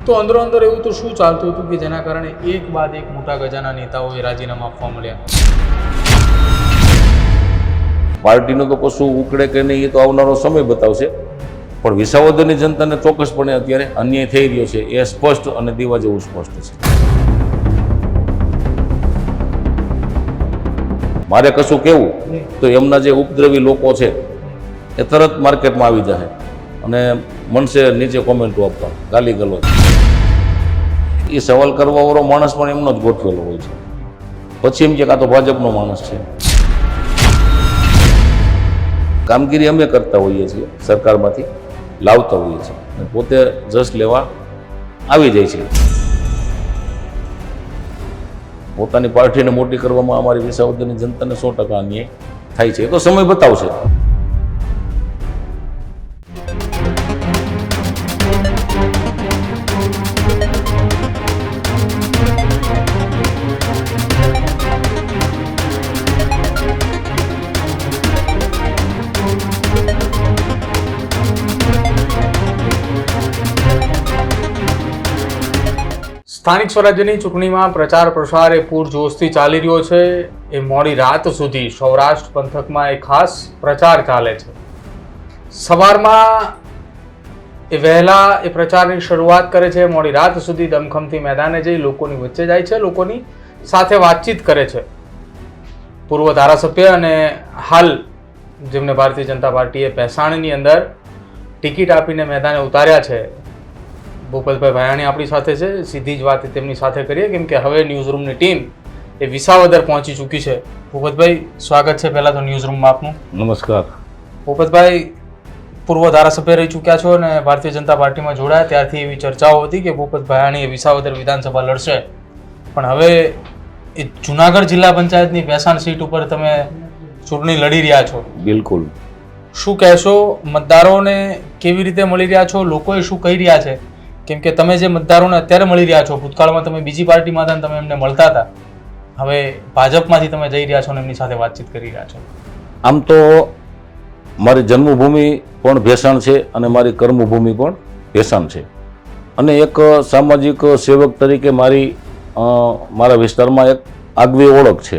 તો અંદરો અંદર એવું તો શું ચાલતું હતું કે જેના કારણે એક બાદ એક મોટા ગજાના નેતાઓએ રાજીનામા આપવા મળ્યા? પાર્ટીનું તો કશું ઉકળે કે નહીં એ તો આવનારો સમય બતાવશે, પણ વિસાવદરની જનતાને ચોક્કસપણે અત્યારે અન્યાય થઈ રહ્યો છે એ સ્પષ્ટ અને દીવા જેવું સ્પષ્ટ છે. મારે કશું કહેવું તો એમના જે ઉપદ્રવી લોકો છે એ તરત માર્કેટમાં આવી જાય અને મનસે નીચે કોમેન્ટો આપવા, ગાલી ગલોચ. એ સવાલ કરવાવાળો માણસ પણ એમનો જ ગોઠવેલો હોય છે. પછી એમ કે આ તો ભાજપનો માણસ છે. કામગીરી અમે કરતા હોઈએ છીએ, સરકારમાંથી લાવતા હોઈએ છીએ અને પોતે જશ લેવા આવી જાય છે. પોતાની પાર્ટીને મોટી કરવામાં અમારી વિસાવદરની જનતાને 100% અન્યાય થાય છે. એ તો સમય બતાવશે. સ્થાનિક સ્વરાજ્યની ચૂંટણીમાં પ્રચાર પ્રસાર એ પૂરજોશથી ચાલી રહ્યો છે. એ મોડી રાત સુધી સૌરાષ્ટ્ર પંથકમાં એ ખાસ પ્રચાર ચાલે છે. સવારમાં એ વહેલા એ પ્રચારની શરૂઆત કરે છે, મોડી રાત સુધી દમખમથી મેદાને જઈ લોકોની વચ્ચે જાય છે, લોકોની સાથે વાતચીત કરે છે. પૂર્વ ધારાસભ્ય અને હાલ જેમને ભારતીય જનતા પાર્ટીએ ભેસાણની અંદર ટિકિટ આપીને મેદાને ઉતાર્યા છે, ભૂપતભાઈ ભાયાણી આપણી સાથે છે. સીધી જ વાત તેમની સાથે કરીએ, કેમ કે હવે ન્યૂઝરૂમની ટીમ એ વિસાવદર પહોંચી ચૂકી છે. ભૂપતભાઈ, સ્વાગત છે પહેલાં તો ન્યૂઝરૂમમાં આપનું. નમસ્કાર. ભૂપતભાઈ, પૂર્વ ધારાસભ્ય રહી ચૂક્યા છો અને ભારતીય જનતા પાર્ટીમાં જોડાયા ત્યારથી એવી ચર્ચાઓ હતી કે ભૂપત ભાયાણી એ વિસાવદર વિધાનસભા લડશે, પણ હવે એ જુનાગઢ જિલ્લા પંચાયતની ભેસાણ સીટ ઉપર તમે ચૂંટણી લડી રહ્યા છો. બિલકુલ. શું કહેશો? મતદારોને કેવી રીતે મળી રહ્યા છો? લોકોએ શું કહી રહ્યા છે? કેમ કે તમે જે મતદારોને અત્યારે મળી રહ્યા છો, ભૂતકાળમાં તમે બીજી પાર્ટીમાં હતા અને તમે એમને મળતા હતા, હવે ભાજપમાંથી તમે જઈ રહ્યા છો અને એમની સાથે વાતચીત કરી રહ્યા છો. આમ તો મારી જન્મભૂમિ પણ ભેસાણ છે અને મારી કર્મભૂમિ પણ ભેસાણ છે, અને એક સામાજિક સેવક તરીકે મારા વિસ્તારમાં એક આગવી ઓળખ છે.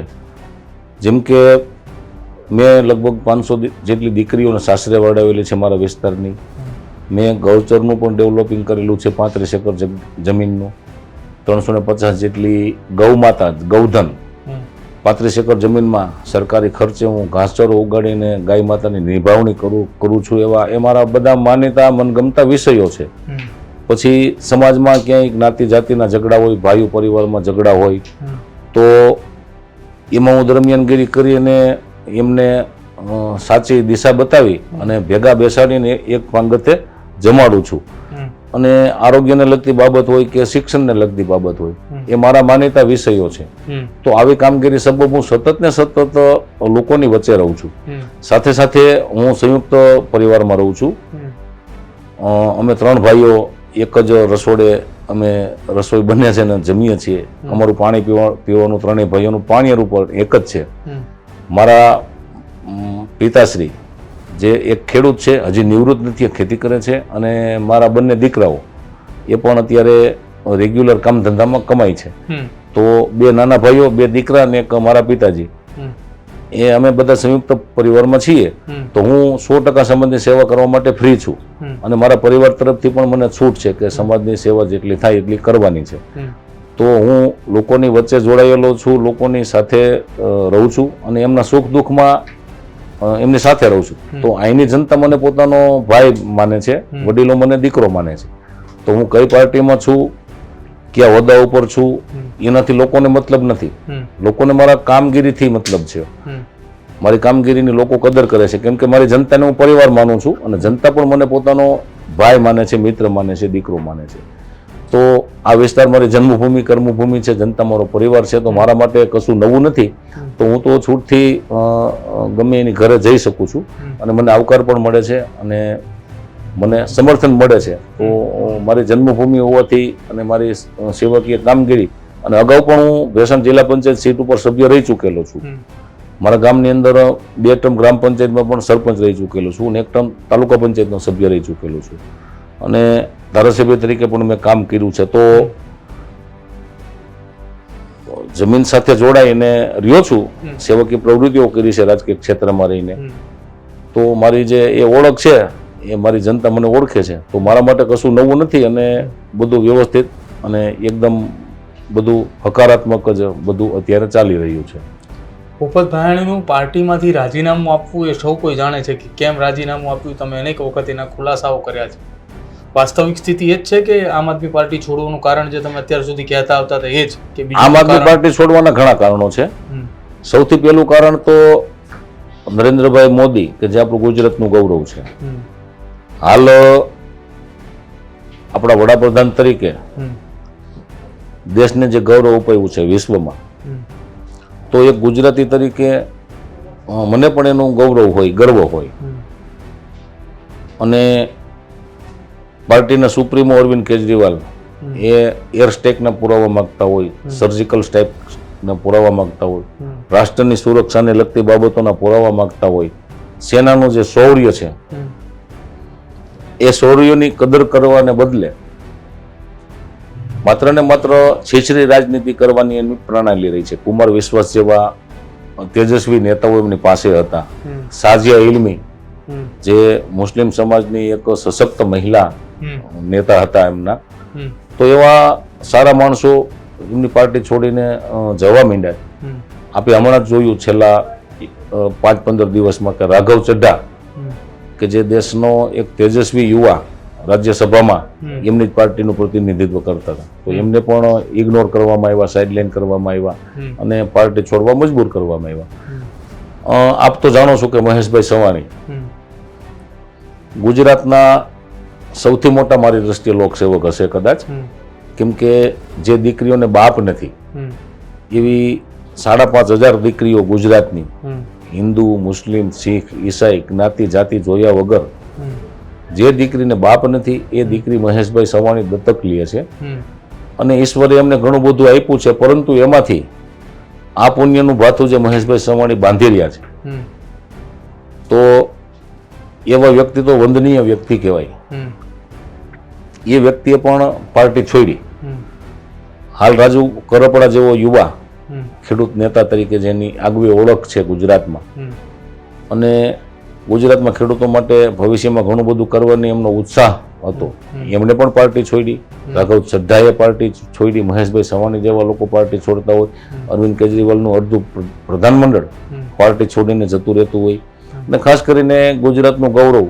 જેમ કે મેં લગભગ 500 જેટલી દીકરીઓને સાસરે વડાવેલી છે મારા વિસ્તારની. મેં ગૌચરનું પણ ડેવલપિંગ કરેલું છે, 35 એકર જમીનનું. 350 જેટલી ગૌમાતા, ગૌધન 35 એકર જમીનમાં સરકારી ખર્ચે હું ઘાસચારો ઉગાડીને ગાય માતાની નિભાવણી કરું છું. એવા એ મારા બધા માન્યતા મનગમતા વિષયો છે. પછી સમાજમાં ક્યાંય જ્ઞાતિ જાતિના ઝઘડા હોય, ભાઈઓ પરિવારમાં ઝઘડા હોય, તો એમાં હું દરમિયાનગીરી કરીને એમને સાચી દિશા બતાવી અને ભેગા બેસાડીને એક પાંગતે જમાડું છું. અને આરોગ્યને લગતી બાબત હોય કે શિક્ષણને લગતી બાબત હોય, એ મારા માન્યતા વિષયો છે. તો આવી કામગીરી સબબ હું સતત ને સતત લોકોની વચ્ચે રહું છું. સાથે સાથે હું સંયુક્ત પરિવારમાં રહું છું. અમે 3 ભાઈઓ એક જ રસોડે અમે રસોઈ બન્યા છે અને જમીએ છીએ. અમારું પાણી પીવાનું 3 ભાઈઓનું પાણી ઉપર એક જ છે. મારા પિતાશ્રી જે એક ખેડૂત છે, હજી નિવૃત્ત નથી, ખેતી કરે છે, અને મારા બંને દીકરાઓ એ પણ અત્યારે રેગ્યુલર કામ ધંધામાં કમાય છે. તો 2 નાના ભાઈઓ, 2 દીકરા અને એક મારા પિતાજી, એ અમે બધા સંયુક્ત પરિવારમાં છીએ. તો હું 100% સમાજની સેવા કરવા માટે ફ્રી છું, અને મારા પરિવાર તરફથી પણ મને છૂટ છે કે સમાજની સેવા જેટલી થાય એટલી કરવાની છે. તો હું લોકોની વચ્ચે જોડાયેલો છું, લોકોની સાથે રહું છું અને એમના સુખ દુઃખમાં એમની સાથે રહું છું. તો અહીંની જનતા મને પોતાનો ભાઈ માને છે, વડીલો મને દીકરો માને છે. તો હું કઈ પાર્ટીમાં છું, કયા હોદ્દા ઉપર છું, એનાથી લોકોને મતલબ નથી. લોકોને મારા કામગીરીથી મતલબ છે. મારી કામગીરીની લોકો કદર કરે છે, કેમ કે મારી જનતાને હું પરિવાર માનું છું અને જનતા પણ મને પોતાનો ભાઈ માને છે, મિત્ર માને છે, દીકરો માને છે. તો આ વિસ્તાર મારી જન્મભૂમિ, કર્મભૂમિ છે, જનતા મારો પરિવાર છે. તો મારા માટે કશું નવું નથી. તો હું તો છૂટથી ગમે એની ઘરે જઈ શકું છું અને મને આવકાર પણ મળે છે અને મને સમર્થન મળે છે. તો મારી જન્મભૂમિ હોવાથી અને મારી સેવકીય કામગીરી, અને અગાઉ પણ હું ભેસાણ જિલ્લા પંચાયત સીટ ઉપર સભ્ય રહી ચૂકેલો છું. મારા ગામની અંદર 2 ટર્મ ગ્રામ પંચાયતમાં પણ સરપંચ રહી ચૂકેલો છું અને 1 ટર્મ તાલુકા પંચાયતનો સભ્ય રહી ચૂકેલો છું. અને ધારાસભ્ય તરીકે પણ મેં કામ કર્યું છે. તો જમીન સાથે જોડાઈને રહ્યો છું, સેવકીય પ્રવૃત્તિઓ કરી છે રાજકીય ક્ષેત્રમાં રહીને. તો મારી જે એ ઓળખ છે એ મારી જનતા મને ઓળખે છે. તો મારા માટે કશું નવું નથી અને બધું વ્યવસ્થિત અને એકદમ બધું હકારાત્મક જ બધું અત્યારે ચાલી રહ્યું છે. ભૂપત ભાયાણીનું પાર્ટીમાંથી રાજીનામું આપવું એ સૌ કોઈ જાણે છે કે કેમ રાજીનામું આપ્યું. તમે અનેક વખત એના ખુલાસાઓ કર્યા છે. વાસ્તવિક સ્થિતિ એ જ છે કે આમ આદમી પાર્ટી છોડવાનું કારણ જે તમે અત્યાર સુધી કહેતા આવતા હતા એ જ કે આમ આદમી પાર્ટી છોડવાના ઘણા કારણો છે. સૌથી પહેલું કારણ તો નરેન્દ્રભાઈ મોદી કે જે આપણું ગુજરાતનું ગૌરવ છે. હાલ આપણા વડાપ્રધાન તરીકે દેશને જે ગૌરવ અપાયું છે વિશ્વમાં, તો એક ગુજરાતી તરીકે મને પણ એનું ગૌરવ હોય, ગર્વ હોય. અને પાર્ટીના સુપ્રીમો અરવિંદ કેજરીવાલ એ એર સ્ટ્રાઇકના પુરાવા માંગતા હોય, સર્જિકલ સ્ટ્રાઇકના પુરાવા માંગતા હોય, રાષ્ટ્રની સુરક્ષાને લગતી બાબતોના પુરાવા માંગતા હોય. સેનાનું જે શૌર્ય છે એ શૌર્યની કદર કરવાને બદલે માત્ર ને માત્ર છીછરી રાજનીતિ કરવાની એની પ્રણાલી રહી છે. કુમાર વિશ્વાસ જેવા તેજસ્વી નેતાઓ એમની પાસે હતા. સાજિયા ઇલ્મી જે મુસ્લિમ સમાજની એક સશક્ત મહિલા નેતા હતા એમના. તો એવા સારા માણસો એમની પાર્ટી છોડીને જવા માંડ્યા. આપણે હમણાં જ જોયું છેલ્લા 5-15 દિવસમાં કે રાઘવ ચડ્ઢા કે જે દેશનો એક તેજસ્વી યુવા રાજ્યસભામાં એમની જ પાર્ટીનું પ્રતિનિધિત્વ કરતા હતા, તો એમને પણ ઇગ્નોર કરવામાં આવ્યા, સાઇડલાઇન કરવામાં આવ્યા અને પાર્ટી છોડવા મજબૂર કરવામાં આવ્યા. આપ તો જાણો છો કે મહેશભાઈ સવાણી ગુજરાતના સૌથી મોટા મારી દ્રષ્ટિએ લોકસેવક હશે કદાચ. કેમ કે જે દીકરીઓને બાપ નથી એવી 5,500 દીકરીઓ ગુજરાતની હિન્દુ, મુસ્લિમ, શીખ, ઈસાઈ જ્ઞાતિ જાતિ જોયા વગર જે દીકરીને બાપ નથી એ દીકરી મહેશભાઈ સવાણી દત્તક લે છે. અને ઈશ્વરે એમને ઘણું બધું આપ્યું છે, પરંતુ એમાંથી આ પુણ્યનું ભાથું જે મહેશભાઈ સવાણી બાંધી રહ્યા છે, તો એવા વ્યક્તિ તો વંદનીય વ્યક્તિ કહેવાય. એ વ્યક્તિએ પણ પાર્ટી છોડી. હાલ રાજુ કરપડા જેવો યુવા ખેડૂત નેતા તરીકે જેની આગવી ઓળખ છે ગુજરાતમાં, અને ગુજરાતમાં ખેડૂતો માટે ભવિષ્યમાં ઘણું બધું કરવાની એમનો ઉત્સાહ હતો, એમણે પણ પાર્ટી છોડી. રાઘવ ચડ્ઢાએ પાર્ટી છોડી. મહેશભાઈ સવાણી જેવા લોકો પાર્ટી છોડતા હોય. અરવિંદ કેજરીવાલનું અડધું પ્રધાનમંડળ પાર્ટી છોડીને જતું રહેતું હોય. અને ખાસ કરીને ગુજરાતનું ગૌરવ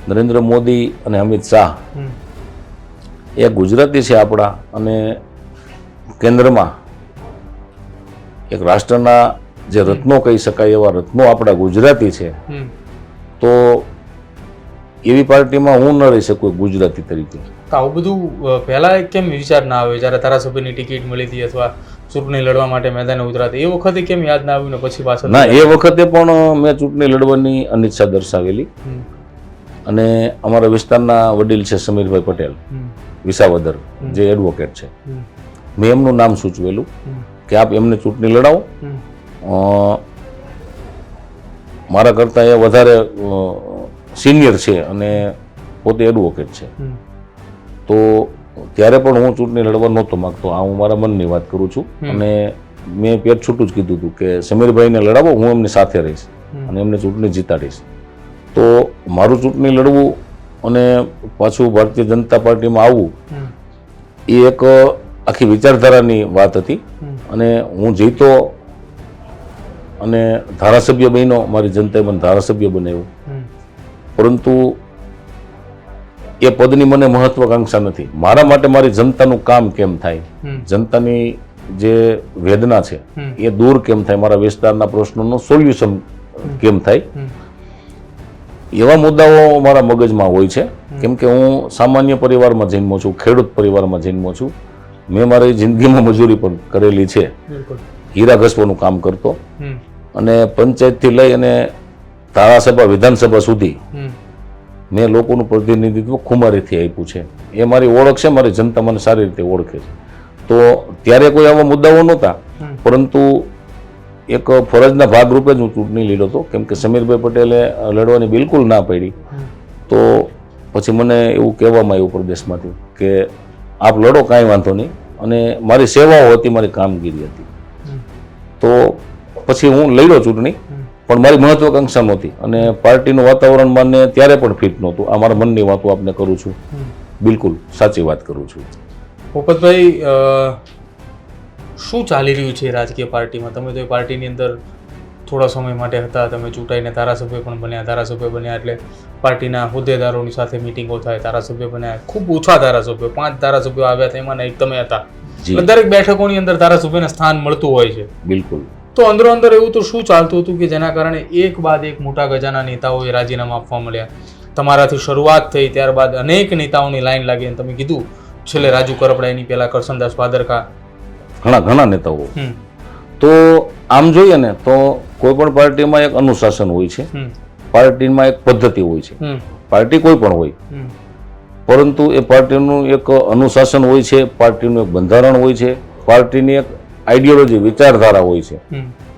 નરેન્દ્ર મોદી અને અમિત શાહ એ ગુજરાતી છે આપણા, અને કેન્દ્રમાં એક રાષ્ટ્રના જે રત્નો કહી શકાય એવા રત્નો આપણા ગુજરાતી છે. તો એવી પાર્ટીમાં હું ન રહી શકું ગુજરાતી તરીકે. આવું બધું પહેલા કેમ વિચાર ના આવે જ્યારે ધારાસભ્યની ટિકિટ મળી હતી અથવા ચૂંટણી લડવા માટે મેદાને ઉતરાતી? એ વખતે કેમ યાદ ના આવ્યું ને પછી પાછળ? ના, એ વખતે પણ મેં ચૂંટણી લડવાની અનિચ્છા દર્શાવેલી. અને અમારા વિસ્તારના વડીલ છે સમીરભાઈ પટેલ વિસાવદર, જે એડવોકેટ છે, મેં એમનું નામ સૂચવેલું કે આપ એમને ચૂંટણી લડાવો. મારા કરતાં એ વધારે સિનિયર છે અને પોતે એડવોકેટ છે. તો ત્યારે પણ હું ચૂંટણી લડવા નહોતો માગતો. આ હું મારા મનની વાત કરું છું. અને મેં પેટ છૂટું જ કીધું હતું કે સમીરભાઈને લડાવો, હું એમની સાથે રહીશ અને એમને ચૂંટણી જીતાડીશ. તો મારું ચૂંટણી લડવું અને પાછું ભારતીય જનતા પાર્ટીમાં આવવું એ એક આખી વિચારધારાની વાત હતી. અને હું જીતો અને ધારાસભ્ય બન્યો, મારી જનતાએ મને ધારાસભ્ય બનાવ્યો. પરંતુ એ પદની મને મહત્વાકાંક્ષા નથી. મારા માટે મારી જનતાનું કામ કેમ થાય, જનતાની જે વેદના છે એ દૂર કેમ થાય, મારા વિસ્તારના પ્રશ્નોનું સોલ્યુશન કેમ થાય, એવા મુદ્દાઓ મારા મગજમાં હોય છે. કેમ કે હું સામાન્ય પરિવારમાં જન્મો છું, ખેડૂત પરિવારમાં જન્મો છું. મેં મારી જિંદગીમાં મજૂરી પણ કરેલી છે, હીરા ઘસવાનું કામ કરતો. અને પંચાયતથી લઈ અને ધારાસભા, વિધાનસભા સુધી મેં લોકોનું પ્રતિનિધિત્વ ખુમારીથી આપ્યું છે. એ મારી ઓળખ છે, મારી જનતા મને સારી રીતે ઓળખે છે. તો ત્યારે કોઈ આવા મુદ્દાઓ નહોતા, પરંતુ એક ફરજના ભાગરૂપે જ હું ચૂંટણી લડ્યો હતો. કેમ કે સમીરભાઈ પટેલે લડવાની બિલકુલ ના પાડી. તો પછી મને એવું કહેવામાં આવ્યું પ્રદેશમાંથી કે આપ લડો, કાંઈ વાંધો નહીં, અને મારી સેવાઓ હતી, મારી કામગીરી હતી. તો પછી હું લડ્યો ચૂંટણી, પણ મારી મહત્વાકાંક્ષા નહોતી અને પાર્ટીનું વાતાવરણ મને ત્યારે પણ ફિટ નહોતું. આ મારા મનની વાતો આપને કરું છું, બિલકુલ સાચી વાત કરું છું. પોપટભાઈ, શું ચાલી રહ્યું છે રાજકીય પાર્ટીમાં? તમે તો એ પાર્ટીની અંદર થોડા સમય માટે હતા, તમે ચૂંટાઈને ધારાસભ્ય પણ બન્યા. ધારાસભ્ય બન્યા એટલે પાર્ટીના હોદ્દેદારોની સાથે મિટિંગો થાય, ધારાસભ્ય બન્યા. ખૂબ ઓછા ધારાસભ્યો, 5 ધારાસભ્યો આવ્યા હતા, એમાંના એક તમે હતા. દરેક બેઠકોની અંદર ધારાસભ્યને સ્થાન મળતું હોય છે. બિલકુલ. તો અંદરો અંદર એવું તો શું ચાલતું હતું કે જેના કારણે એક બાદ એક મોટા ગજાના નેતાઓએ રાજીનામા આપવા મળ્યા? તમારાથી શરૂઆત થઈ, ત્યારબાદ અનેક નેતાઓની લાઈન લાગી અને તમે કીધું છેલ્લે રાજુ કરપડા, એની પહેલા કરશનદાસ ભાદરકા, ઘણા નેતાઓ. તો આમ જોઈએ ને તો કોઈ પણ પાર્ટીમાં એક અનુશાસન હોય છે, પાર્ટીમાં એક પદ્ધતિ હોય છે. પાર્ટી કોઈ પણ હોય, પરંતુ એ પાર્ટીનું એક અનુશાસન હોય છે, પાર્ટીનું એક બંધારણ હોય છે, પાર્ટીની એક આઈડિયોલોજી, વિચારધારા હોય છે.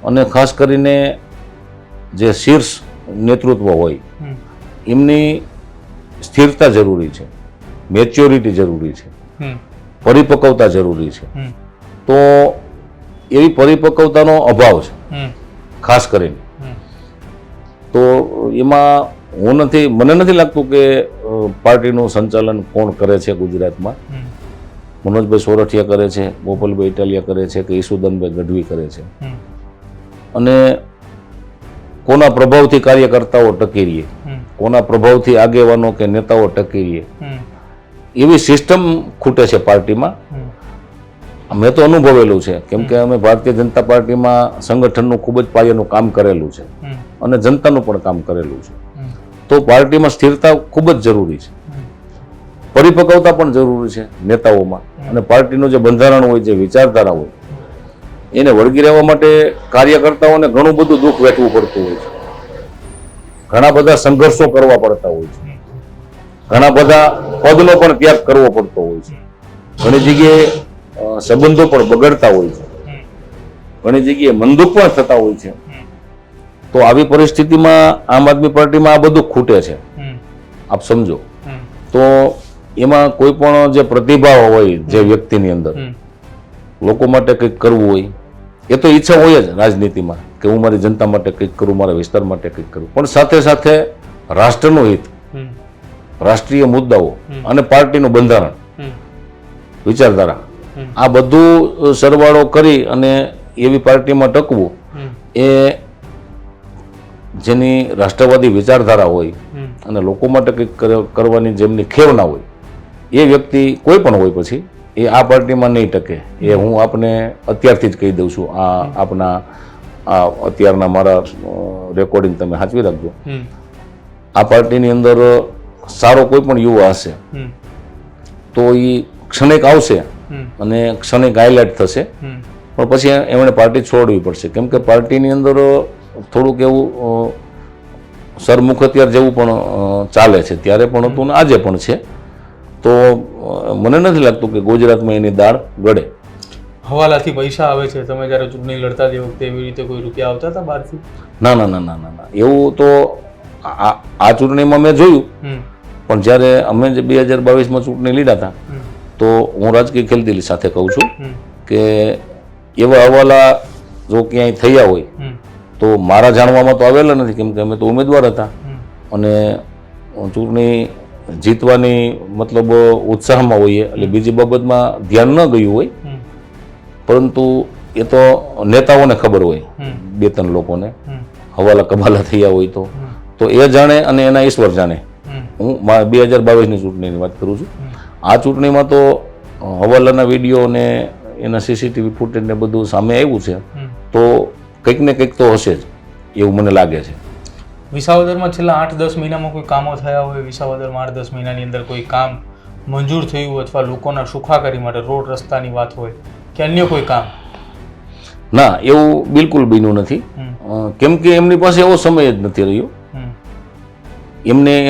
અને ખાસ કરીને જે શીર્ષ નેતૃત્વ હોય એમની સ્થિરતા જરૂરી છે, મેચ્યોરિટી જરૂરી છે, પરિપક્વતા જરૂરી છે. તો એવી પરિપક્વતાનો અભાવ છે ખાસ કરીને. તો એમાં મને નથી લાગતું કે પાર્ટીનું સંચાલન કોણ કરે છે ગુજરાતમાં. મનોજભાઈ સોરઠિયા કરે છે, ગોપાલભાઈ ઇટાલિયા કરે છે, કે ઈસુદાનભાઈ ગઢવી કરે છે. અને કોના પ્રભાવથી કાર્યકર્તાઓ ટકી રહીએ, કોના પ્રભાવથી આગેવાનો કે નેતાઓ ટકી રહીએ, એવી સિસ્ટમ ખૂટે છે પાર્ટીમાં. મેં તો અનુભવેલું છે, કેમ કે અમે ભારતીય જનતા પાર્ટીમાં સંગઠનનું ખૂબ જ પાયાનું કામ કરેલું છે અને જનતાનું પણ કામ કરેલું છે. તો પાર્ટીમાં સ્થિરતા ખૂબ જ જરૂરી છે, પરિપક્વતા પણ જરૂરી છે નેતાઓમાં. અને પાર્ટીનું જે બંધારણ હોય, જે વિચારધારા હોય, એને વળગી રહેવા માટે કાર્યકર્તાઓને ઘણું બધું દુઃખ વેઠવું પડતું હોય છે, ઘણા બધા સંઘર્ષો કરવા પડતા હોય છે, ઘણા બધા પદનો પણ ત્યાગ કરવો પડતો હોય છે, ઘણી જગ્યાએ સંબંધો પણ બગડતા હોય છે, ઘણી જગ્યાએ મનદુખ પણ થતા હોય છે. તો આવી પરિસ્થિતિમાં આમ આદમી પાર્ટીમાં આ બધું ખૂટે છે, આપ સમજો. તો એમાં કોઈ પણ જે પ્રતિભા હોય જે વ્યક્તિની અંદર, લોકો માટે કંઈક કરવું હોય, એ તો ઈચ્છા હોય જ રાજનીતિમાં કે હું મારી જનતા માટે કંઈક કરું, મારા વિસ્તાર માટે કંઈક કરું. પણ સાથે સાથે રાષ્ટ્રનું હિત, રાષ્ટ્રીય મુદ્દાઓ અને પાર્ટીનું બંધારણ, વિચારધારા, આ બધું સરવાળો કરી અને એવી પાર્ટીમાં ટકવું, એ જેની રાષ્ટ્રવાદી વિચારધારા હોય અને લોકો માટે કંઈક કરવાની જેમની ખેવના હોય, એ વ્યક્તિ કોઈ પણ હોય પછી એ આ પાર્ટીમાં નહીં ટકે. એ હું આપને અત્યારથી જ કહી દઉં છું. આપના અત્યારના મારા રેકોર્ડિંગ તમે સાચવી રાખજો. આ પાર્ટીની અંદર સારો કોઈ પણ યુવા હશે તો એ ક્ષણિક આવશે અને ક્ષણિક હાઇલાઇટ થશે, પણ પછી એમણે પાર્ટી છોડવી પડશે. કેમ કે પાર્ટીની અંદર થોડુંક એવું સરમુખત્યાર જેવું પણ ચાલે છે, ત્યારે પણ હતું ને આજે પણ છે. તો મને નથી લાગતું કે ગુજરાતમાં એની દાળ ગળે. હવાલાથી પૈસા આવે છે, તમે જ્યારે ચૂંટણી લડતા તે વખતે એવી રીતે કોઈ રૂપિયા આવતા હતા બહારથી? ના ના ના ના ના, એવું તો આ ચૂંટણીમાં મેં જોયું. પણ જ્યારે અમે જે 2022માં ચૂંટણી લીધા હતા, તો હું રાજકીય ખેલદિલી સાથે કહું છું કે એવા હવાલા જો ક્યાંય થયા હોય તો મારા જાણવામાં તો આવેલા નથી, કેમ કે અમે તો ઉમેદવાર હતા અને ચૂંટણી જીતવાની મતલબ ઉત્સાહમાં હોઈએ, એટલે બીજી બાબતમાં ધ્યાન ન ગયું હોય. પરંતુ એ તો નેતાઓને ખબર હોય, 2-3 લોકોને હવાલા કબાલા થયા હોય તો એ જાણે અને એના ઈશ્વર જાણે. હું 2022ની ચૂંટણીની વાત કરું છું. આ ચૂંટણીમાં તો હવાલાના વિડીયો ને એના સીસીટીવી ફૂટેજ ને બધું સામે આવ્યું છે, તો કંઈક ને કંઈક તો હશે જ એવું મને લાગે છે. વિસાવદરમાં છેલ્લા 8-10 મહિનામાં કોઈ કામો થયા હોય? વિસાવદરમાં 8-10 મહિનાની અંદર કોઈ કામ મંજૂર થયું અથવા લોકોના સુખાકારી માટે રોડ રસ્તાની વાત હોય કે અન્ય કોઈ કામ? ના, એવું બિલકુલ બન્યું નથી. કેમ કે એમની પાસે એવો સમય જ નથી રહ્યો.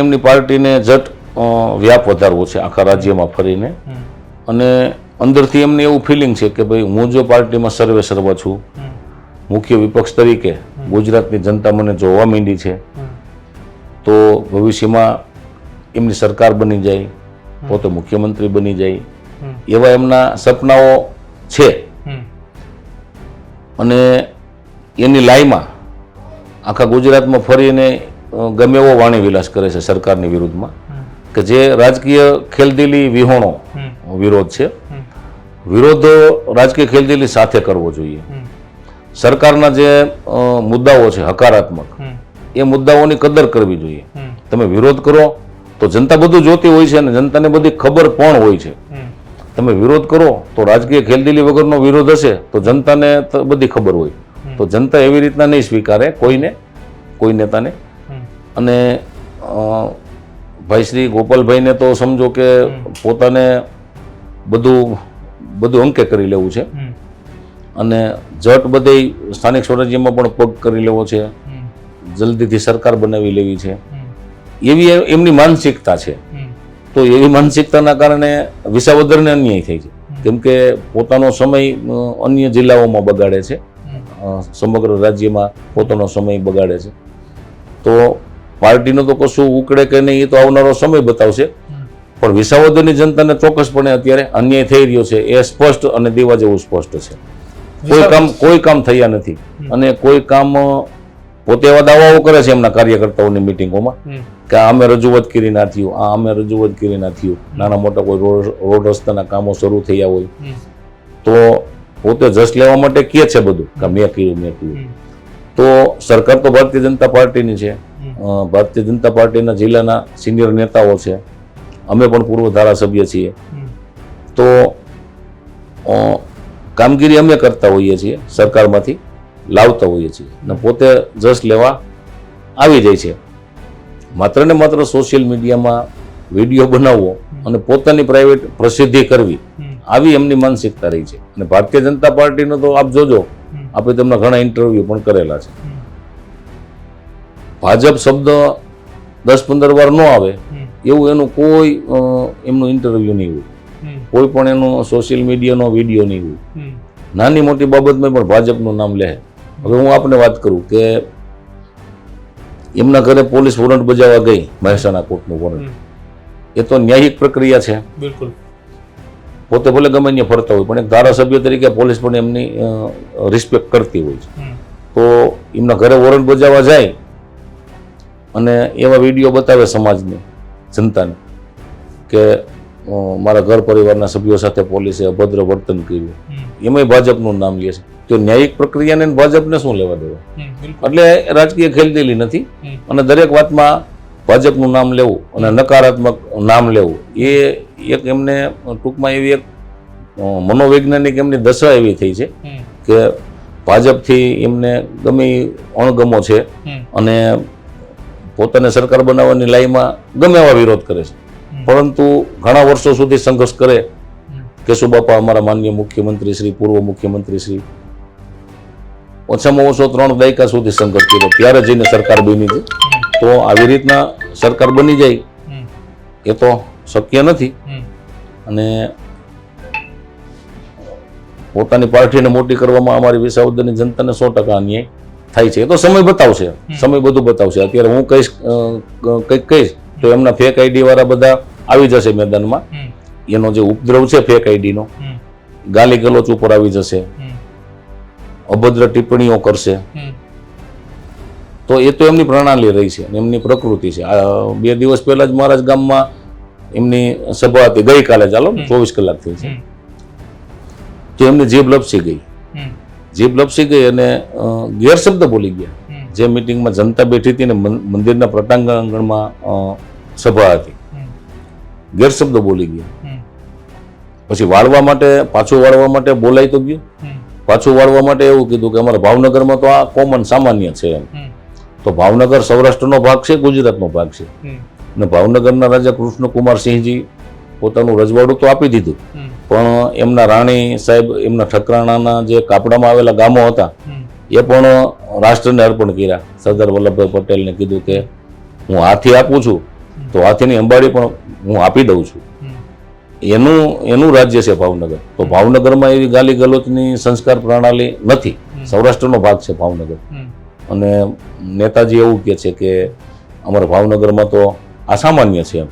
એમની પાર્ટીને જટ વ્યાપ વધારવો છે આખા રાજ્યમાં ફરીને, અને અંદરથી એમને એવું ફિલિંગ છે કે ભાઈ હું જો પાર્ટીમાં સર્વે સર્વા છું, મુખ્ય વિપક્ષ તરીકે ગુજરાતની જનતા મને જોવા માંડી છે, તો ભવિષ્યમાં એમની સરકાર બની જાય, પોતે મુખ્યમંત્રી બની જાય, હમ. એવા એમના સપનાઓ છે. હમ. અને એની લાઈમાં આખા ગુજરાતમાં ફરીને ગમે એવો વાણી વિલાસ કરે છે સરકારની વિરુદ્ધમાં, કે જે રાજકીય ખેલદિલી વિહોણો વિરોધ છે. વિરોધ રાજકીય ખેલદિલી સાથે કરવો જોઈએ. સરકારના જે મુદ્દાઓ છે હકારાત્મક, એ મુદ્દાઓની કદર કરવી જોઈએ. તમે વિરોધ કરો તો જનતા બધું જોતી હોય છે અને જનતાને બધી ખબર પણ હોય છે. તમે વિરોધ કરો તો રાજકીય ખેલદિલી વગરનો વિરોધ હશે તો જનતાને બધી ખબર હોય, તો જનતા એવી રીતના નહીં સ્વીકારે કોઈ નેતાને. અને ભાઈ શ્રી ગોપાલભાઈને તો સમજો કે પોતાને બધું અંકે કરી લેવું છે અને જટ બધે સ્થાનિક સ્વરાજ્યમાં પણ પગ કરી લેવો છે, જલ્દીથી સરકાર બનાવી લેવી છે, એવી એમની માનસિકતા છે. તો એવી માનસિકતાના કારણે વિસાવદરને અન્યાય થાય છે, કેમ કે પોતાનો સમય અન્ય જિલ્લાઓમાં બગાડે છે, સમગ્ર રાજ્યમાં પોતાનો સમય બગાડે છે. તો પાર્ટીનું તો કશું ઉકળે કે નહીં એ તો આવનારો સમય બતાવશે, પણ વિસાવદરની જનતાને ચોક્કસપણે અત્યારે અન્યાય થઈ રહ્યો છે એ સ્પષ્ટ અને દીવા જેવું સ્પષ્ટ છે. કોઈ કામ થયા નથી અને કોઈ કામ પોતે એવા દાવાઓ કરે છે એમના કાર્યકર્તાઓની મિટિંગોમાં કે અમે રજૂઆત કરી ના થયું, અમે રજૂઆત કરી ના થયું. નાના મોટા કોઈ રોડ રસ્તાના કામો શરૂ થયા હોય તો પોતે જશ લેવા માટે કહે છે બધું કે મેં કર્યું. તો સરકાર તો ભારતીય જનતા પાર્ટીની છે, ભારતીય જનતા પાર્ટીના જિલ્લાના સિનિયર નેતાઓ છે, અમે પણ પૂર્વ ધારાસભ્ય છીએ. તો કામગીરી અમે કરતા હોઈએ છીએ, સરકારમાંથી લાવતા હોઈએ છીએ અને પોતે જશ લેવા આવી જાય છે. માત્ર ને માત્ર સોશિયલ મીડિયામાં વિડીયો બનાવવો અને પોતાની પ્રાઇવેટ પ્રસિદ્ધિ કરવી, આવી એમની માનસિકતા રહી છે. અને ભારતીય જનતા પાર્ટીનો તો આપ જોજો, આપણે તેમના ઘણા ઇન્ટરવ્યુ પણ કરેલા છે. ભાજપ શબ્દ 10-15 વાર ન આવે એવું એનું કોઈ એમનું ઇન્ટરવ્યુ નહીં હોય, કોઈ પણ એનો સોશિયલ મીડિયાનો વિડીયો નહીં હોય. નાની મોટી બાબતમાં પણ ભાજપનું નામ લે. હવે હું આપને વાત કરું કે એમના ઘરે પોલીસ વોરંટ બજાવવા ગઈ, મહેસાણા કોર્ટનું વોરંટ, એ તો ન્યાયિક પ્રક્રિયા છે. બિલકુલ. પોતે ભલે ગમે ત્યાં ફરતા હોય પણ એક ધારાસભ્ય તરીકે પોલીસ પણ એમની રિસ્પેક્ટ કરતી હોય છે. તો એમના ઘરે વોરંટ બજાવવા જાય અને એવા વિડીયો બતાવે સમાજને, જનતાને, કે મારા ઘર પરિવારના સભ્યો સાથે પોલીસે અભદ્ર વર્તન કર્યું, એમાંય ભાજપનું નામ લે છે. તો ન્યાયિક પ્રક્રિયાને ભાજપને શું લેવા દેવા? એટલે રાજકીય ખેલદિલી નથી અને દરેક વાતમાં ભાજપનું નામ લેવું અને નકારાત્મક નામ લેવું એ એક એમને ટૂંકમાં એવી એક મનોવૈજ્ઞાનિક એમની દશા એવી થઈ છે કે ભાજપથી એમને ગમે અણગમો છે અને પોતાને સરકાર બનાવવાની લાઈમાં ગમે એવા વિરોધ કરે છે. પરંતુ ઘણા વર્ષો સુધી સંઘર્ષ કરે. કેશુબાપા અમારા માનનીય મુખ્યમંત્રી શ્રી, પૂર્વ મુખ્યમંત્રી શ્રી, ઓછામાં ઓછો 3 દાયકા સુધી સંઘર્ષ કર્યો, ત્યારે જઈને સરકાર બની હતી. તો આવી રીતના સરકાર બની જાય એ તો શક્ય નથી. અને પોતાની પાર્ટીને મોટી કરવામાં અમારી વિસાવદરની જનતાને 100% અન્યાય થાય છે. એ તો સમય બતાવશે, સમય બધું બતાવશે. અત્યારે હું કંઈક કહીશ તો એમના ફેક આઈડી વાળા બધા આવી જશે મેદાનમાં. એનો જે ઉપદ્રવ છે ફેક આઈડીનો, ગાલી ગલોચ ઉપર આવી જશે, અભદ્ર ટિપ્પણીઓ કરશે. તો એ તો એમની પ્રણાલી રહી છે, એમની પ્રકૃતિ છે. 2 દિવસ પહેલા જ મારા જ ગામમાં એમની સભા હતી, ગઈકાલે, ચાલો 24 કલાક થઈ છે. તો એમની જીભ લપસી ગઈ અને ગેરશબ્દ બોલી ગયા. જે મિટિંગમાં જનતા બેઠી હતી ને મંદિરના પ્રટાંગણમાં સભા હતી, ગેરશબ્દ બોલી ગયા. પછી પાછું વાળવા માટે બોલાઈ તો ગયું. પાછું વાળવા માટે એવું કીધું કે અમારા ભાવનગરમાં તો આ કોમન સામાન્ય છે એમ. તો ભાવનગર સૌરાષ્ટ્રનો ભાગ છે, ગુજરાતનો ભાગ છે. અને ભાવનગરના રાજા કૃષ્ણકુમારસિંહજી પોતાનું રજવાડું તો આપી દીધું, પણ એમના રાણી સાહેબ, એમના ઠકરાણાના જે કાપડામાં આવેલા ગામો હતા એ પણ રાષ્ટ્રને અર્પણ કર્યા. સરદાર વલ્લભભાઈ પટેલને કીધું કે હું હાથી આપું છું તો હાથીની અંબાડી પણ હું આપી દઉં છું. એનું રાજ્ય છે ભાવનગર. તો ભાવનગરમાં એવી ગાલી ગલોચની સંસ્કાર પ્રણાલી નથી. સૌરાષ્ટ્રનો ભાગ છે ભાવનગર. અને નેતાજી એવું કહે છે કે અમારા ભાવનગરમાં તો આ સામાન્ય છે એમ.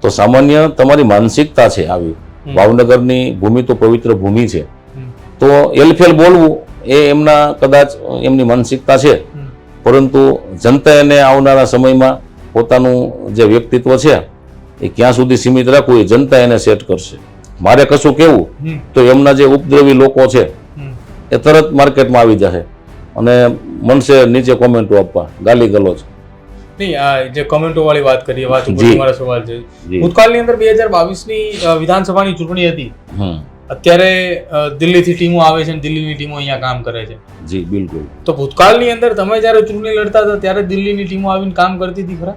તો સામાન્ય તમારી માનસિકતા છે આવી. ભાવનગરની ભૂમિ તો પવિત્ર ભૂમિ છે, તો એલફેલ બોલવું એ એમના કદાચ એમની માનસિકતા છે, પરંતુ જનતા એને આવનારા સમયમાં પોતાનું જે વ્યક્તિત્વ છે એ ક્યાં સુધી સીમિત રાખવું એ જનતા એને સેટ કરશે. મારે કશું કહેવું તો એમના જે ઉપદ્રવી લોકો છે એ તરત માર્કેટમાં આવી જશે અને મનસે નીચે કોમેન્ટો આપવા, ગાલી ગલોચ. નહીં, આ જે કમેન્ટો વાળી વાત કરીએ, વાત ઉપર જી. મારો સવાલ છે. જી. ભૂતકાળની અંદર 2022ની વિધાનસભાની ચૂંટણી હતી. હમ. અત્યારે દિલ્હીથી ટીમો આવે છે અને દિલ્હીની ટીમો અહીંયા કામ કરે છે. જી બિલકુલ. તો ભૂતકાળની અંદર તમે જ્યારે ચૂંટણી લડતા હતા ત્યારે દિલ્હીની ટીમો આવીને કામ કરતી હતી ખરા?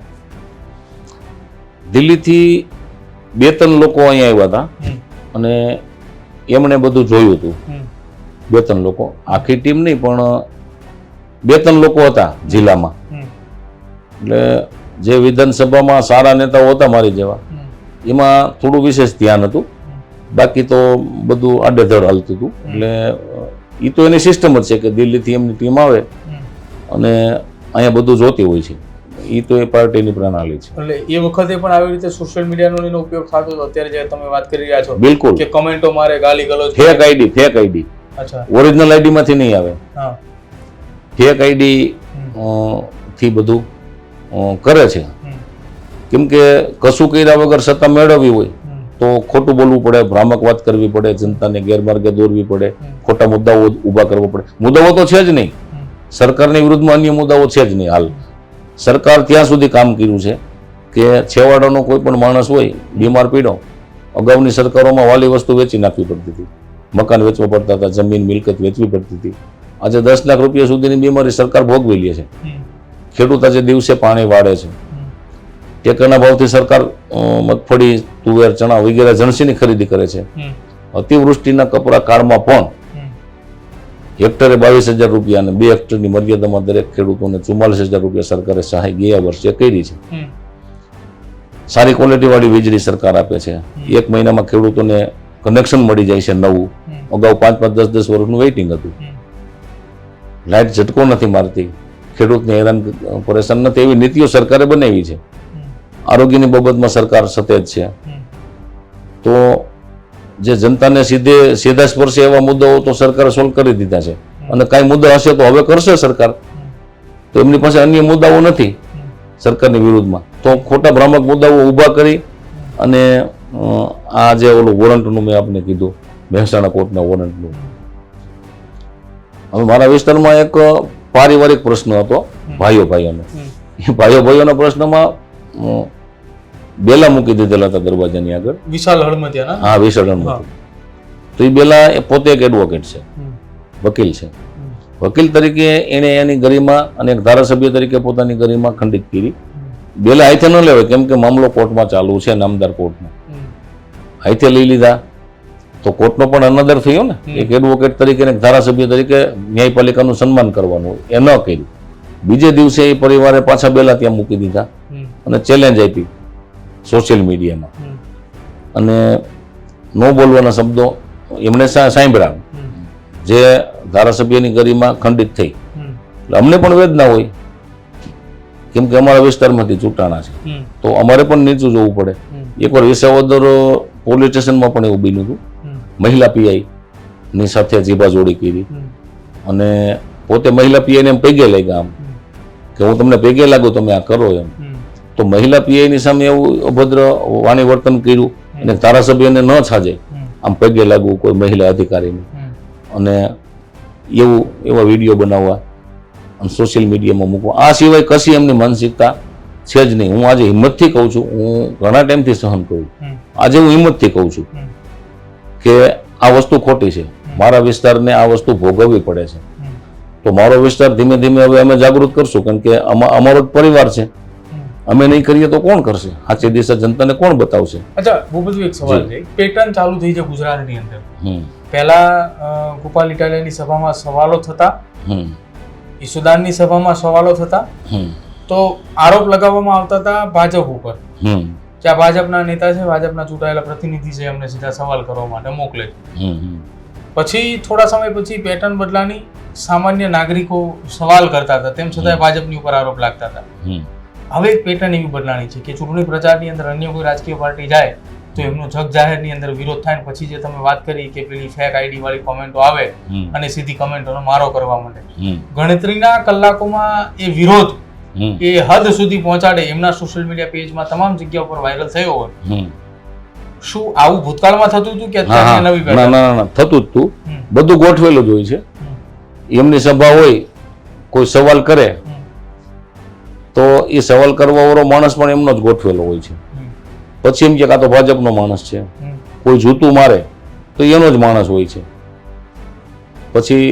દિલ્હીથી 2-3 લોકો અહીંયા આવ્યા હતા અને એમણે બધું જોયું હતું. 2-3 લોકો, આખી ટીમ નહીં પણ 2-3 લોકો હતા જિલ્લામાં. એટલે જે વિધાનસભામાં સારા નેતાઓ હતા મારી જેવા, એમાં થોડું વિશેષ ધ્યાન હતું, બાકી તો બધું આડેધડ હાલતું હતું. એટલે એ તો એની સિસ્ટમ જ છે કે દિલ્હીથી એમની ટીમ આવે અને અહીંયા બધું જોતી હોય છે. એ તો એ પાર્ટીની પ્રણાલી છે. એટલે એ વખતે પણ આવી રીતે સોશિયલ મીડિયાનો એનો ઉપયોગ થતો હતો. અત્યારે જે તમે વાત કરી રહ્યા છો બિલકુલ, કે કમેન્ટો મારે, ગાલી ગલોચ, ફેક આઈડી, અચ્છા, ઓરિજિનલ આઈડી માંથી નહીં આવે, હા, ફેક આઈડી થી બધું કરે છે. કેમ કે કશું કર્યા વગર સત્તા મેળવવી હોય તો ખોટું બોલવું પડે, ભ્રામક વાત કરવી પડે, જનતાને ગેરમાર્ગે દોરવી પડે, ખોટા મુદ્દાઓ ઊભા કરવા પડે. મુદ્દાઓ તો છે જ નહીં, સરકારની વિરુદ્ધમાં અન્ય મુદ્દાઓ છે જ નહીં. હાલ સરકાર ત્યાં સુધી કામ કર્યું છે કે છેવાડાનો કોઈ પણ માણસ હોય બીમાર પીડો, અગાઉની સરકારોમાં વાલી વસ્તુ વેચી નાખવી પડતી હતી, મકાન વેચવા પડતા હતા, જમીન મિલકત વેચવી પડતી હતી. આજે 10 લાખ રૂપિયા સુધીની બીમારી સરકાર ભોગવી લે છે. ખેડૂત આજે દિવસે પાણી વાળે છે. ટેકાના ભાવથી સરકાર મગફળી, તુવેર, ચણા વગેરે જણસીની ખરીદી કરે છે. અતિવૃષ્ટિના કપરા કાળમાં પણ હેક્ટરે 22,000 રૂપિયા અને 2 હેક્ટરની મર્યાદામાં દરેક ખેડૂતોને 44,000 રૂપિયા સરકારે સહાય ગયા વર્ષે કરી છે. સારી ક્વોલિટી વાળી વીજળી સરકાર આપે છે. 1 મહિનામાં ખેડૂતોને કનેક્શન મળી જાય છે નવું. અગાઉ 5-5, 10-10 વર્ષનું વેઇટિંગ હતું. લાઇટ ઝટકો નથી મારતી, ખેડૂતને હેરાન પરેશાન નથી, એવી નીતિઓ સરકારે બનાવી છે. આરોગ્યની બાબતમાં સરકાર સતેજ છે. તો જે જનતાને સીધા સ્પર્શે એવા મુદ્દાઓ તો સરકારે સોલ્વ કરી દીધા છે. અને કાંઈ મુદ્દા હશે તો હવે કરશે સરકાર, તો એમની પાસે અન્ય મુદ્દાઓ નથી સરકારની વિરુદ્ધમાં, તો ખોટા ભ્રામક મુદ્દાઓ ઊભા કરી અને આ જે ઓલું વોરંટનું મેં આપને કીધું, મહેસાણા કોર્ટના વોરંટનું. હવે મારા વિસ્તારમાં એક પારિવારિક પ્રશ્ન હતો ભાઈઓનો. એ ભાઈઓના પ્રશ્નમાં બેલા મૂકી દીધેલા હતા દરવાજાની આગળ. વિશાલ હળમતિયા, હા, વિશાલ હળમતિયા. તો એ બેલા એ પોતે એક એડવોકેટ છે, વકીલ છે. વકીલ તરીકે એને એની ગરિમા અને એક ધારાસભ્ય તરીકે પોતાની ગરિમા ખંડિત કરી. બેલા હાથે ન લેવાય, કેમ કે મામલો કોર્ટમાં ચાલુ છે, નામદાર કોર્ટમાં. હાથે લઈ લીધા તો કોર્ટનો પણ અનાદર થયો ને. એક એડવોકેટ તરીકે એક ધારાસભ્ય તરીકે ન્યાયપાલિકાનું સન્માન કરવાનું હોય, એ ન કર્યું. બીજે દિવસે એ પરિવારે પાછા બેલા ત્યાં મૂકી દીધા અને ચેલેન્જ આપી સોશિયલ મીડિયામાં, અને ન બોલવાના શબ્દો એમણે સાંભળ્યા. જે ધારાસભ્યની ગરિમા ખંડિત થઈ. એટલે અમને પણ વેદના હોય, કેમ કે અમારા વિસ્તારમાંથી ચૂંટાણા છે, તો અમારે પણ નીચું જોવું પડે. એકવાર વિસાવદર પોલીસ સ્ટેશનમાં પણ એવું બન્યું હતું. મહિલા પીઆઈ ની સાથે જીબાજોડી કરી અને પોતે મહિલા પીઆઈને એમ પૈગે લાગ્યા, આમ કે હું તમને પૈગે લાગુ, તમે આ કરો એમ. તો મહિલા પીઆઈની સામે એવું અભદ્ર વાણી વર્તન કર્યું અને ધારાસભ્યને ન છાજે આમ પૈગે લાગવું કોઈ મહિલા અધિકારીને, અને એવા વિડીયો બનાવવા અને સોશિયલ મીડિયામાં મૂકવા. આ સિવાય કશી એમની માનસિકતા છે જ નહીં. હું આજે હિંમતથી કહું છું, હું ઘણા ટાઈમથી સહન કરું, આજે હું હિંમતથી કહું છું કે આ વસ્તુ ખોટી છે, મારા વિસ્તારને આ વસ્તુ ભોગવવી પડે છે. તો મારો વિસ્તાર ધીમે ધીમે હવે અમે જાગૃત કરશું, કારણ કે અમારો જ પરિવાર છે. અમે નહીં કરીએ તો કોણ કરશે? સાચી દિશા જનતાને કોણ બતાવશે? અચ્છા ભૂપતભાઈ, એક સવાલ છે. પેટર્ન ચાલુ થઈ છે ગુજરાતની અંદર. પહેલા ગોપાલ ઇટાલિયાની સભામાં સવાલો થતા, ઈસુદાનની સભામાં સવાલો થતા, તો આરોપ લગાવવામાં આવતા હતા ભાજપ ઉપર, કે આ ભાજપના નેતા છે, ભાજપના ચૂંટાયેલા પ્રતિનિધિ છે, એમને સીધા સવાલ કરવા માટે મોકલે છે. પછી થોડા સમય પછી પેટર્ન બદલાની, સામાન્ય નાગરિકો સવાલ કરતા હતા, તેમ છતાં ભાજપની ઉપર આરોપ લાગતા હતા. હવે એક પેટર્ન એવી બદલાણી છે કે ચૂંટણી પ્રચારની અંદર અન્ય કોઈ રાજકીય પાર્ટી જાય તો એમનો જગ જાહેરની અંદર વિરોધ થાય ને પછી જે તમે વાત કરી કે પેલી ફેક આઈડી વાળી કોમેન્ટો આવે અને સીધી કોમેન્ટોનો મારો કરવા માંડે, ગણતરીના કલાકોમાં એ વિરોધ એ હદ સુધી પહોંચાડે, એમના સોશિયલ મીડિયા પેજમાં તમામ જગ્યા ઉપર વાયરલ થયો હોય. શું આવું ભૂતકાળમાં થતું હતું કે અત્યારે નવી પેટર્ન? ના થતું જ હતું. બધું ગોઠવેલું જ હોય છે. એમની સભા હોય, કોઈ સવાલ કરે તો એ સવાલ કરવા વાળો માણસ પણ એમનો જ ગોઠવેલો હોય છે. પછી એમ કે આ તો ભાજપનો માણસ છે. કોઈ જૂતું મારે તો એનો જ માણસ હોય છે. પછી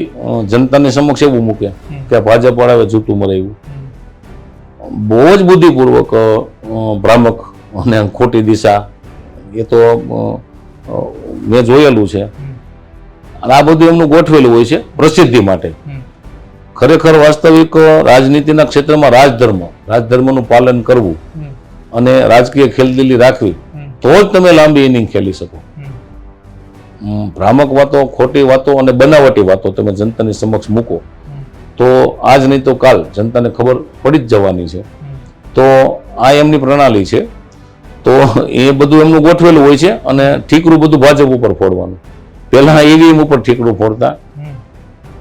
જનતાની સમક્ષ એવું મૂકે કે ભાજપ વાળા જૂતું મરાવ્યું. બહુ જ બુદ્ધિપૂર્વક, ભ્રામક અને ખોટી દિશા, એ તો મેં જોયેલું છે. અને આ બધું એમનું ગોઠવેલું હોય છે પ્રસિદ્ધિ માટે. ખરેખર વાસ્તવિક રાજનીતિના ક્ષેત્રમાં રાજધર્મનું પાલન કરવું અને રાજકીય ખેલદિલી રાખવી તો જ તમે લાંબી ઇનિંગ ખેલી શકો. ભ્રામક વાતો, ખોટી વાતો અને બનાવટી વાતો તમે જનતાની સમક્ષ મૂકો તો આજ નહીં તો કાલ જનતાને ખબર પડી જ જવાની છે. તો આ એમની પ્રણાલી છે. તો એ બધું એમનું ગોઠવેલું હોય છે અને ઠીકરું બધું ભાજપ ઉપર ફોડવાનું. પહેલા ઈવીએમ ઉપર ઠીકરું ફોડતા.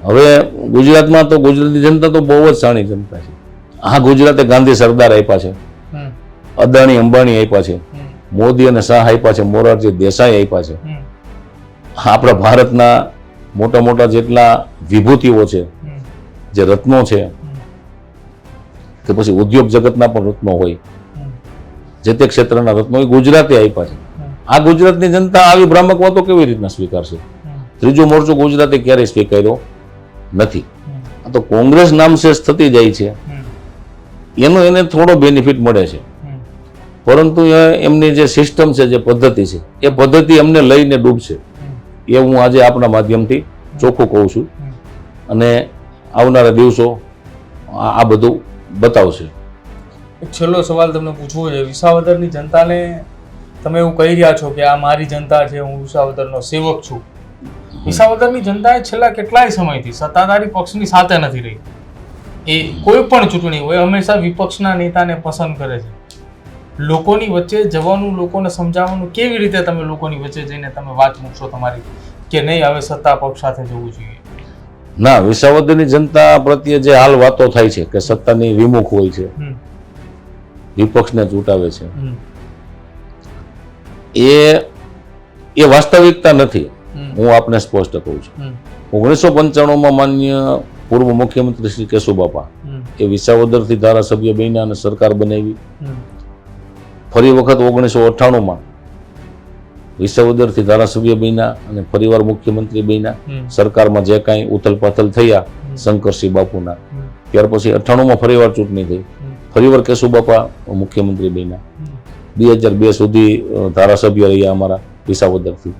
હવે ગુજરાતમાં તો ગુજરાતની જનતા તો બહુ જ સાણી જનતા છે. આ ગુજરાતે ગાંધી સરદાર આપ્યા છે, અદાણી અંબાણી આપ્યા છે, મોદી અને શાહ આપ્યા છે, મોરારજી દેસાઈ આપ્યા છે. આપણા ભારતના મોટા મોટા જેટલા વિભૂતિઓ છે, જે રત્નો છે, કે પછી ઉદ્યોગ જગતના પણ રત્નો હોય, જે તે ક્ષેત્રના રત્નો એ ગુજરાતે આપ્યા છે. આ ગુજરાતની જનતા આવી ભ્રામક વાતો કેવી રીતના સ્વીકારશે? ત્રીજો મોરચો ગુજરાતે ક્યારેય સ્વીકાર્યો નથી. આ તો કોંગ્રેસ નામશેષ થતી જાય છે, એને થોડો બેનિફિટ મળે છે. પરંતુ એમની જે સિસ્ટમ છે, જે પદ્ધતિ છે, એ પદ્ધતિ અમને લઈને ડૂબશે, એ હું આજે આપણા માધ્યમથી ચોખ્ખું કહું છું. અને આવનારા દિવસો આ બધું બતાવશે. એક છેલ્લો સવાલ તમને પૂછવો છે. વિસાવદરની જનતાને તમે એવું કહી રહ્યા છો કે આ મારી જનતા છે, હું વિસાવદરનો સેવક છું. વિસાવદરની જનતાએ છેલ્લા કેટલાય સમયથી સત્તાધારી પક્ષની સાથે નથી રહી. એ કોઈ પણ ચૂંટણી હોય હંમેશા વિપક્ષના નેતાને પસંદ કરે છે. લોકોની વચ્ચે જવાનું, લોકોને સમજાવવાનું, કેવી રીતે તમે લોકોની વચ્ચે જઈને તમે વાત મૂકશો તમારી કે નહીં હવે સત્તા પક્ષ સાથે જવું જોઈએ? ના, વિસાવદરની જનતા પ્રત્યે જે હાલ વાતો થાય છે કે સત્તાની વિમુખ હોય છે, વિપક્ષને ચૂંટાવે છે, એ વાસ્તવિકતા નથી. હું આપને સ્પષ્ટ કહું છું. 1995માં માન્ય પૂર્વ મુખ્યમંત્રી શ્રી કેશુબાપા એ વિસાવદરથી ધારાસભ્ય બન્યા અને સરકાર બનાવી. ફરી વખત 1998માં વિસાવદરથી ધારાસભ્ય બન્યા અને ફરીવાર મુખ્યમંત્રી બન્યા. સરકારમાં જે કાંઈ ઉથલપાથલ થયા શંકરસિંહ બાપુના, ત્યાર પછી 98માં ફરીવાર ચૂંટણી થઈ, ફરીવાર કેશુબાપા મુખ્યમંત્રી બન્યા. 2002 સુધી ધારાસભ્ય રહ્યા અમારા વિસાવદરથી.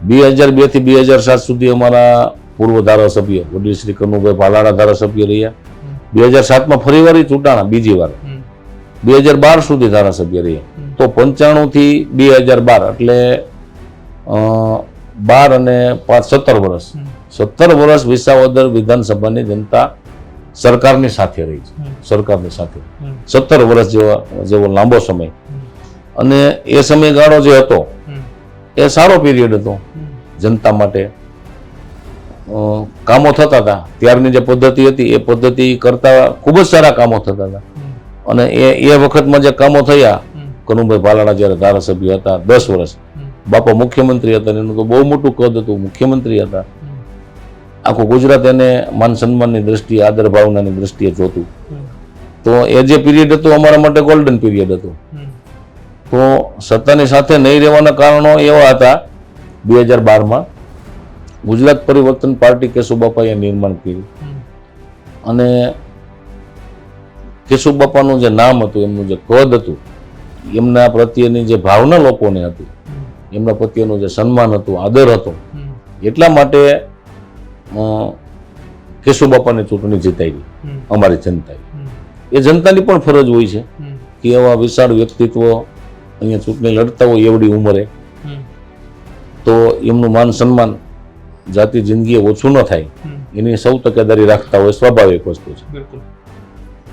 2002 થી 2007 સુધી અમારા પૂર્વ ધારાસભ્ય વડીલ શ્રી કનુભાઈ ભાલાળા ધારાસભ્ય રહ્યા. 2007માં ફરીવાર ચૂંટાણા બીજી વાર. 2012 સુધી ધારાસભ્ય રહ્યા. તો 95 થી 2012 એટલે 12 અને 5 17 વર્ષ, 17 વર્ષ વિસાવદર વિધાનસભાની જનતા સરકારની સાથે રહી છે. સરકારની સાથે 17 વર્ષ જેવો લાંબો સમય. અને એ સમયગાળો જે હતો એ સારો પીરિયડ હતો જનતા માટે. કામો થતા હતા. ત્યારની જે પદ્ધતિ હતી એ પદ્ધતિ કરતા ખૂબ જ સારા કામો થતા હતા. અને એ વખતમાં જે કામો થયા, કનુભાઈ ભાલાળા જ્યારે ધારાસભ્ય હતા 10 વર્ષ, બાપા મુખ્યમંત્રી હતા, એનું તો બહુ મોટું કદ હતું, મુખ્યમંત્રી હતા. આખું ગુજરાત એને માન સન્માનની દ્રષ્ટિએ, આદર ભાવનાની દ્રષ્ટિએ જોતું. તો એ જે પીરિયડ હતું અમારા માટે ગોલ્ડન પીરિયડ હતું. તો સત્તાની સાથે નહીં રહેવાના કારણો એવા હતા. 2012માં ગુજરાત પરિવર્તન પાર્ટી કેશુબાપાએ નિર્માણ કર્યું અને કેશુબાપાનું જે નામ હતું, એમનું જે કદ હતું, એમના પ્રત્યેની જે ભાવના લોકોને હતી, એમના પ્રત્યેનું જે સન્માન હતું, આદર હતો, એટલા માટે કેશુબાપાની ચૂંટણી જીતાવી અમારી જનતાએ. એ જનતાની પણ ફરજ હોય છે કે એવા વિશાળ વ્યક્તિત્વ અહીંયા ચૂંટણી લડતા હોય એવડી ઉંમરે, તો એમનું માન સન્માન જાતિ જિંદગીએ ઓછું ન થાય એની સૌ તકેદારી રાખતા હોય, સ્વાભાવિક વસ્તુ છે.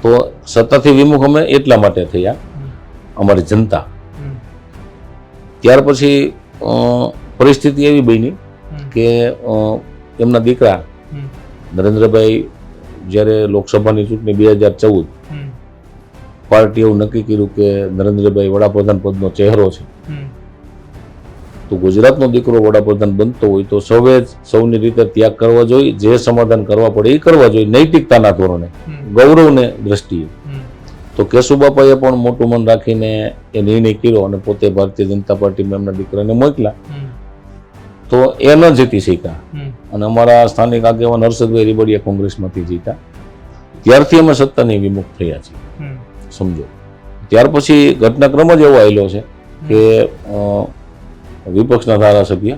તો સત્તાથી વિમુખ અમે એટલા માટે થયા, અમારી જનતા. ત્યાર પછી પરિસ્થિતિ એવી બની કે એમના દીકરા નરેન્દ્રભાઈ જ્યારે લોકસભાની ચૂંટણી 2014 પાર્ટી એવું નક્કી કર્યું કે નરેન્દ્રભાઈ વડાપ્રધાન પદનો ચહેરો છે, તો ગુજરાતનો દીકરો વડાપ્રધાન બનતો હોય તો સૌની રીતે ત્યાગ કરવા જોઈએ, જે સમાધાન કરવા પડે એ કરવા જોઈએ, નૈતિકતાના ધોરણે, ગૌરવને દ્રષ્ટિએ. તો કેશુબાપાએ પણ મોટું મન રાખીને એ નિર્ણય કર્યો અને પોતે ભારતીય જનતા પાર્ટીમાં એમના દીકરાને મોકલ્યા. તો એ ન જીતી શક્યા અને અમારા સ્થાનિક આગેવાન હર્ષદભાઈ રીબડિયા કોંગ્રેસમાંથી જીત્યા. ત્યારથી અમે સત્તાની વિમુખ થયા છીએ, સમજો. ત્યાર પછી ઘટનાક્રમ જ એવો આવેલો છે કે વિપક્ષના ધારાસભ્ય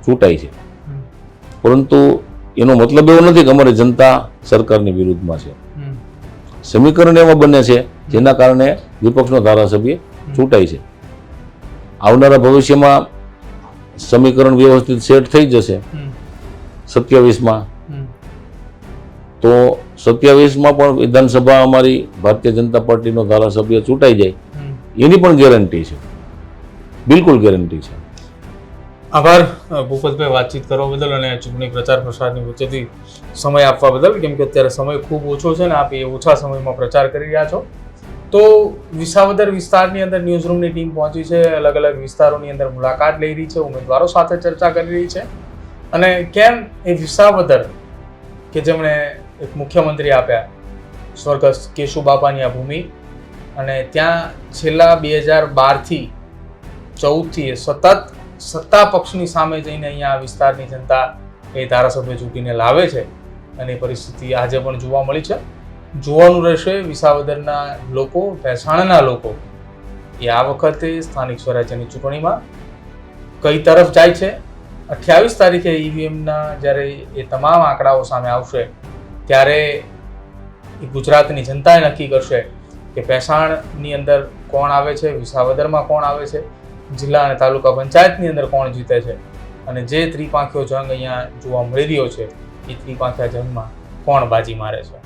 ચૂંટાય છે, પરંતુ એનો મતલબ એવો નથી કે અમારી જનતા સરકારની વિરુદ્ધમાં છે. સમીકરણ એવા બને છે જેના કારણે વિપક્ષનો ધારાસભ્ય ચૂંટાય છે. આવનારા ભવિષ્યમાં સમીકરણ વ્યવસ્થિત સેટ થઈ જશે 27માં, તો 27માં પણ વિધાનસભા અમારી ભારતીય જનતા પાર્ટીનો ધારાસભ્ય ચૂંટાઈ જાય એની પણ ગેરંટી છે, બિલકુલ ગેરંટી છે. આભાર ભૂપતભાઈ, વાતચીત કરવા બદલ અને ચૂંટણી પ્રચાર પ્રસારની વચ્ચેથી સમય આપવા બદલ. કેમ કે અત્યારે સમય ખૂબ ઓછો છે ને આપ એ ઓછા સમયમાં પ્રચાર કરી રહ્યા છો. તો વિસાવદર વિસ્તારની અંદર ન્યૂઝરૂમની ટીમ પહોંચી છે, અલગ અલગ વિસ્તારોની અંદર મુલાકાત લઈ રહી છે, ઉમેદવારો સાથે ચર્ચા કરી રહી છે. અને કેમ એ વિસાવદર કે જેમણે એક મુખ્યમંત્રી આપ્યા સ્વર્ગસ્થ કેશુબાપાની આ ભૂમિ, અને ત્યાં છેલ્લા 2012થી 14થી સતત સત્તા પક્ષની સામે જઈને અહીંયા આ વિસ્તારની જનતા એ ધારાસભ્ય ચૂંટીને લાવે છે, અને એ પરિસ્થિતિ આજે પણ જોવા મળી છે. જોવાનું રહેશે વિસાવદરના લોકો, ભેસાણના લોકો એ આ વખતે સ્થાનિક સ્વરાજ્યની ચૂંટણીમાં કઈ તરફ જાય છે. 28 તારીખે ઈવીએમના જ્યારે એ તમામ આંકડાઓ સામે આવશે ત્યારે ગુજરાતની જનતાએ નક્કી કરશે કે ભેસાણની અંદર કોણ આવે છે, વિસાવદરમાં કોણ આવે છે, જિલ્લા અને તાલુકા પંચાયતની અંદર કોણ જીતે છે, અને જે ત્રિપાંખીયો જંગ અહીંયા જોવા મળી રહ્યો છે એ ત્રિપાંખીયા જંગમાં કોણ બાજી મારે છે.